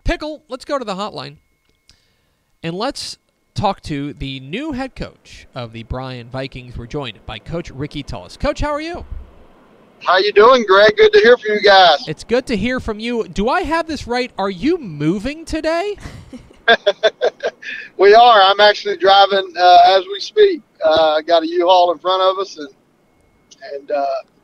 Pickle, let's go to the hotline, and let's talk to the new head coach of the Bryan Vikings. We're joined by Coach Ricky Tullos. Coach, how are you? How you doing, Greg? Good to hear from you guys. It's good to hear from you. Do I have this right? Are you moving today? We are. I'm actually driving as we speak. Got a U-Haul in front of us and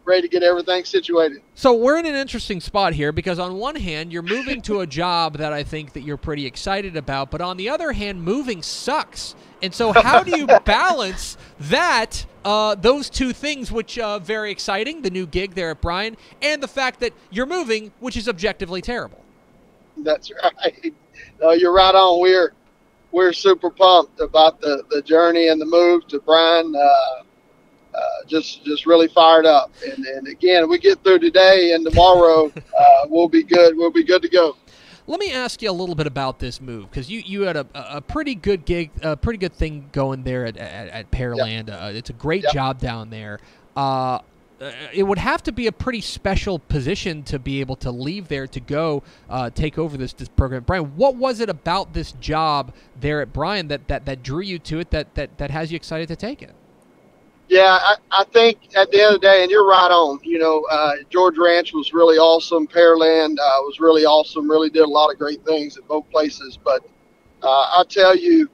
ready to get everything situated. So we're in an interesting spot here because on one hand, you're moving to a job that I think that you're pretty excited about, but on the other hand, moving sucks. And so how do you balance that, those two things, which very exciting, the new gig there at Bryan, and the fact that you're moving, which is objectively terrible? That's right. No, you're right on. We're super pumped about the journey and the move to Bryan. Just really fired up. And again, we get through today and tomorrow, we'll be good. We'll be good to go. Let me ask you a little bit about this move, because you had a pretty good gig, a pretty good thing going there at Pearland. Yep. It's a great job down there. It would have to be a pretty special position to be able to leave there to go take over this program. Bryan, what was it about this job there at Bryan that drew you to it, that has you excited to take it? Yeah, I think at the end of the day, and you're right on, George Ranch was really awesome. Pearland was really awesome, really did a lot of great things at both places. But I tell you,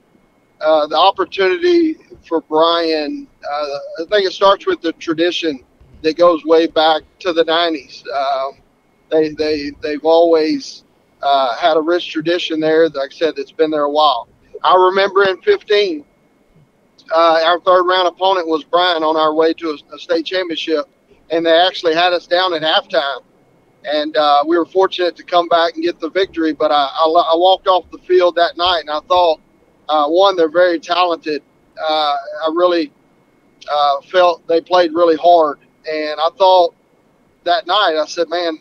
the opportunity for Bryan, I think it starts with the tradition that goes way back to the 90s. They've always had a rich tradition there. Like I said, it's been there a while. I remember in 15, our third round opponent was Bryan on our way to a state championship, and they actually had us down at halftime. And we were fortunate to come back and get the victory. But I walked off the field that night, and I thought, one, they're very talented. I really felt they played really hard. And I thought that night, I said, man,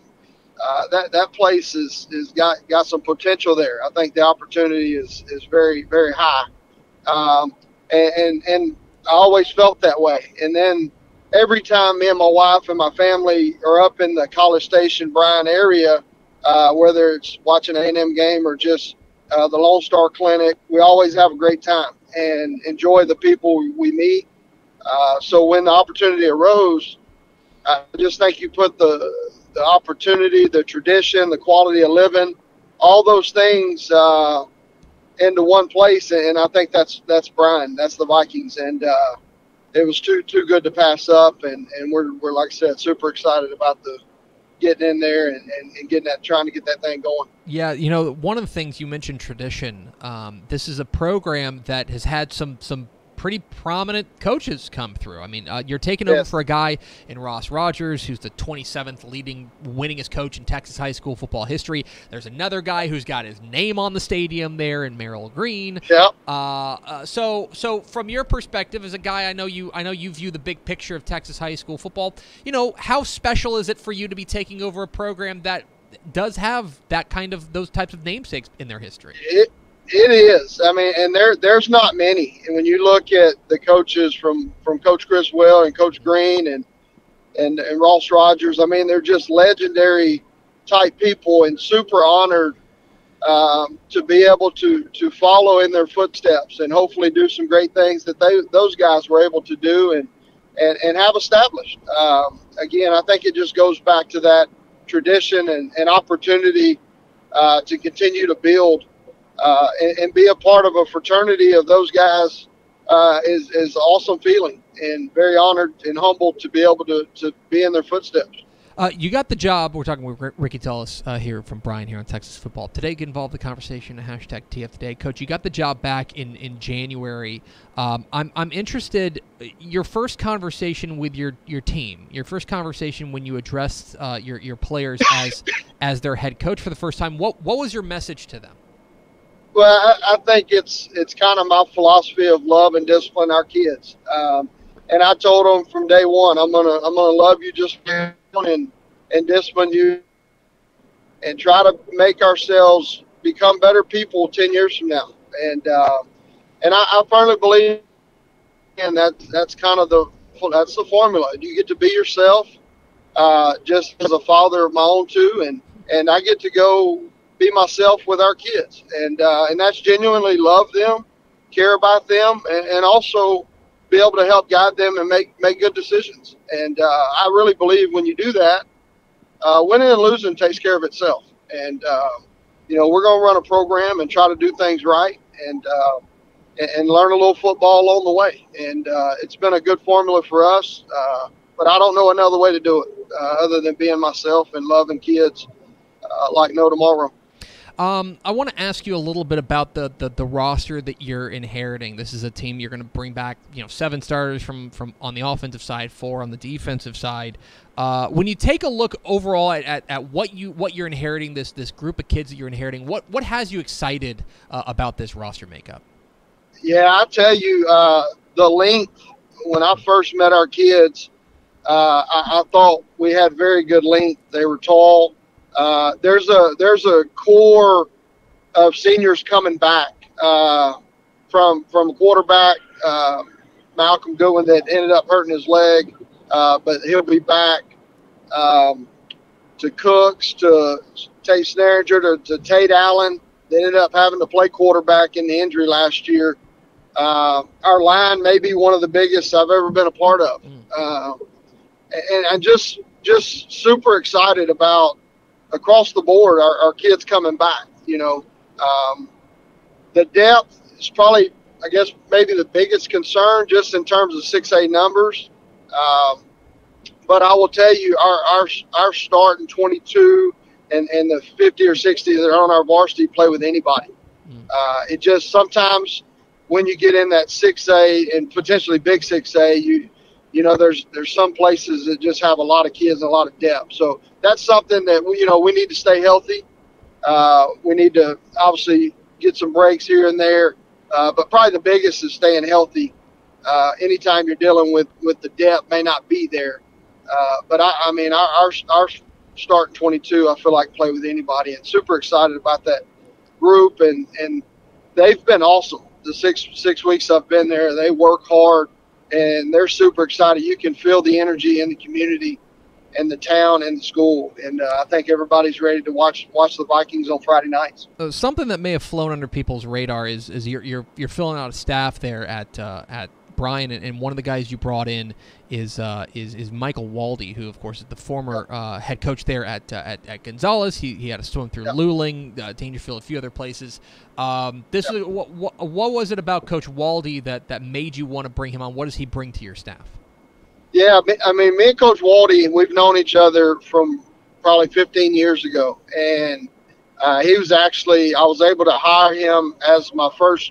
that place is got some potential there. I think the opportunity is very, very high. And I always felt that way. And then every time me and my wife and my family are up in the College Station, Bryan area, whether it's watching an A&M game or just the Lone Star Clinic, we always have a great time and enjoy the people we meet. So when the opportunity arose, I just think you put the opportunity, the tradition, the quality of living, all those things into one place, and I think that's Bryan, that's the Vikings, and it was too good to pass up, and we're like I said, super excited about the getting in there and getting trying to get that thing going. Yeah, one of the things you mentioned, tradition. This is a program that has had some pretty prominent coaches come through. I mean, you're taking over for a guy in Ross Rogers, who's the 27th winningest coach in Texas high school football history. There's another guy who's got his name on the stadium there in Merrill Green. Yeah. So from your perspective as a guy, I know you view the big picture of Texas high school football. How special is it for you to be taking over a program that does have those types of namesakes in their history? It is. I mean, and there's not many. And when you look at the coaches from Coach Chris Will and Coach Green and Ross Rogers, I mean, they're just legendary type people, and super honored to be able to follow in their footsteps and hopefully do some great things that those guys were able to do and have established. Again, I think it just goes back to that tradition and opportunity to continue to build. And be a part of a fraternity of those guys is an awesome feeling, and very honored and humbled to be able to be in their footsteps. You got the job. We're talking with Ricky Tullos here from Bryan here on Texas Football. Today get involved in the conversation, hashtag TF Today. Coach, you got the job back in January. I'm interested, your first conversation with your team, your first conversation when you addressed your players as their head coach for the first time, what was your message to them? Well, I think it's kind of my philosophy of love and discipline our kids, and I told them from day one, I'm gonna love you just and discipline you, and try to make ourselves become better people 10 years from now. And I firmly believe, and that's kind of the formula. You get to be yourself, just as a father of my own too, and I get to go be myself with our kids, and that's genuinely love them, care about them, and also be able to help guide them and make good decisions. And I really believe when you do that, winning and losing takes care of itself. And we're going to run a program and try to do things right, and learn a little football along the way. And it's been a good formula for us, but I don't know another way to do it other than being myself and loving kids like no tomorrow. I want to ask you a little bit about the roster that you're inheriting. This is a team you're going to bring back, 7 starters from on the offensive side, 4 on the defensive side. When you take a look overall at what you're inheriting, this group of kids that you're inheriting, what has you excited about this roster makeup? Yeah, I tell you, the length. When I first met our kids, I thought we had very good length. They were tall. There's a core of seniors coming back from quarterback Malcolm Goodwin that ended up hurting his leg, but he'll be back. To Cooks, to Tate Snaringer, to Tate Allen. They ended up having to play quarterback in the injury last year. Our line may be one of the biggest I've ever been a part of. And I'm just super excited about across the board our kids coming back. The depth is probably, I guess, maybe the biggest concern just in terms of 6A numbers. But I will tell you, our start in 22 and the 50 or 60 that are on our varsity play with anybody. It just sometimes when you get in that 6A and potentially big 6A, there's some places that just have a lot of kids and a lot of depth. So that's something that we need to stay healthy. We need to obviously get some breaks here and there, but probably the biggest is staying healthy. Anytime you're dealing with the depth may not be there. But I mean, our start in 22, I feel like play with anybody, and super excited about that group. And they've been awesome. The six weeks I've been there, they work hard, and they're super excited. You can feel the energy in the community and the town and the school. And I think everybody's ready to watch the Vikings on Friday nights. Something that may have flown under people's radar is you're filling out a staff there at Bryan, and one of the guys you brought in is Michael Waldy, who of course is the former head coach there at Gonzales. He had to swim through Luling, Dangerfield, a few other places. This is what was it about Coach Waldy that made you want to bring him on? What does he bring to your staff? Yeah, I mean, me and Coach Waldy, we've known each other from probably 15 years ago, and he was actually, I was able to hire him as my first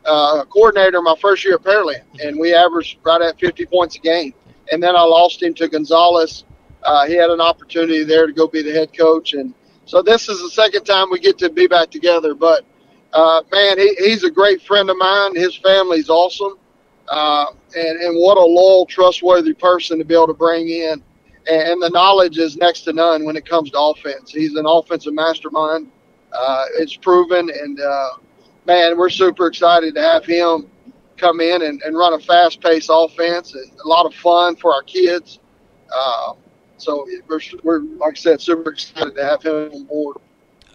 coordinator my first year at Pearland, and we averaged right at 50 points a game. And then I lost him to Gonzales. He had an opportunity there to go be the head coach, and so this is the second time we get to be back together. But man, he's a great friend of mine. His family's awesome, and what a loyal, trustworthy person to be able to bring in. And the knowledge is next to none when it comes to offense. He's an offensive mastermind. It's proven, and man, we're super excited to have him come in and run a fast-paced offense and a lot of fun for our kids. So we're, like I said, super excited to have him on board.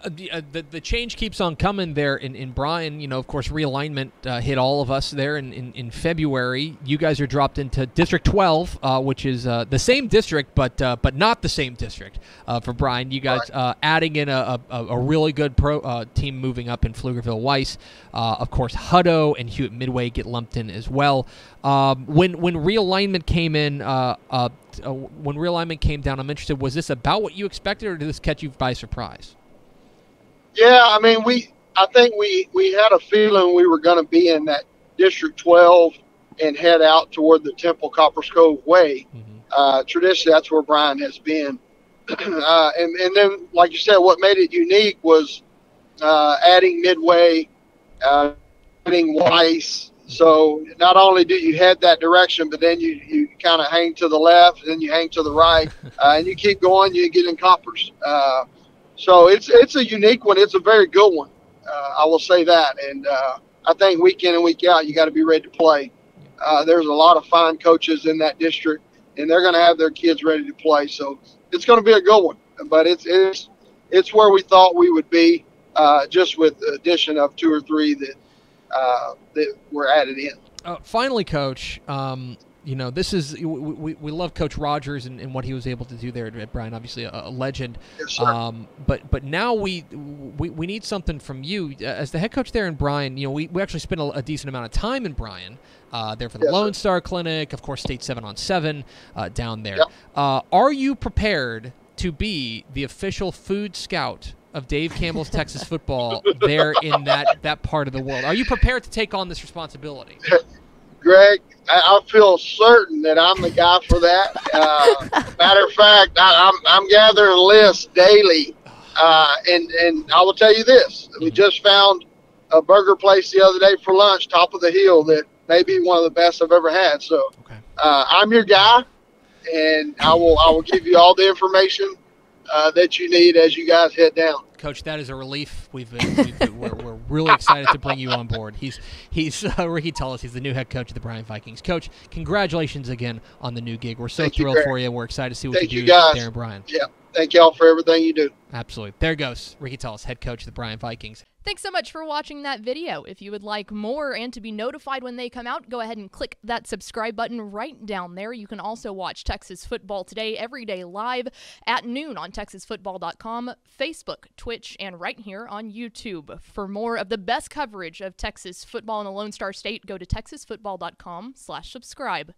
The change keeps on coming there in Bryan. Of course, realignment hit all of us there in February. You guys are dropped into District 12, which is the same district, but not the same district for Bryan. You guys adding in a really good pro team moving up in Pflugerville Weiss. Of course, Hutto and Hewitt Midway get lumped in as well. When realignment came in, when realignment came down, I'm interested. Was this about what you expected, or did this catch you by surprise? Yeah, I mean, I think we had a feeling we were going to be in that District 12 and head out toward the Temple Coppers Cove way. Mm-hmm. Traditionally, that's where Bryan has been. And then, like you said, what made it unique was adding Midway, adding Weiss. So not only do you head that direction, but then you kind of hang to the left, and then you hang to the right, and you keep going, you get in Coppers. So it's a unique one. It's a very good one. I will say that. And I think week in and week out, you got to be ready to play. There's a lot of fine coaches in that district, and they're going to have their kids ready to play. So it's going to be a good one. But it's it's where we thought we would be, just with the addition of 2 or 3 that were added in. Finally, Coach, this is we love Coach Rogers and what he was able to do there at Bryan. Obviously, a legend. Yes, sir. But now we need something from you as the head coach there in Bryan. We actually spent a decent amount of time in Bryan. There for the Lone Star Clinic, of course, State 7-on-7 down there. Yep. Are you prepared to be the official food scout of Dave Campbell's Texas football there in that part of the world? Are you prepared to take on this responsibility? Greg, I feel certain that I'm the guy for that. Matter of fact, I'm gathering lists daily, and I will tell you this: we just found a burger place the other day for lunch, top of the hill, that may be one of the best I've ever had. So, I'm your guy, and I will give you all the information that you need as you guys head down. Coach, that is a relief. We're really excited to bring you on board. He's Ricky Tullos. He's the new head coach of the Bryan Vikings. Coach, congratulations again on the new gig. We're so thrilled for you. We're excited to see what you do there in Bryan. Yeah, thank y'all for everything you do. Absolutely. There goes Ricky Tullos, head coach of the Bryan Vikings. Thanks so much for watching that video. If you would like more and to be notified when they come out, go ahead and click that subscribe button right down there. You can also watch Texas Football Today every day live at noon on TexasFootball.com, Facebook, Twitch, and right here on YouTube. For more of the best coverage of Texas football in the Lone Star State, go to TexasFootball.com/subscribe.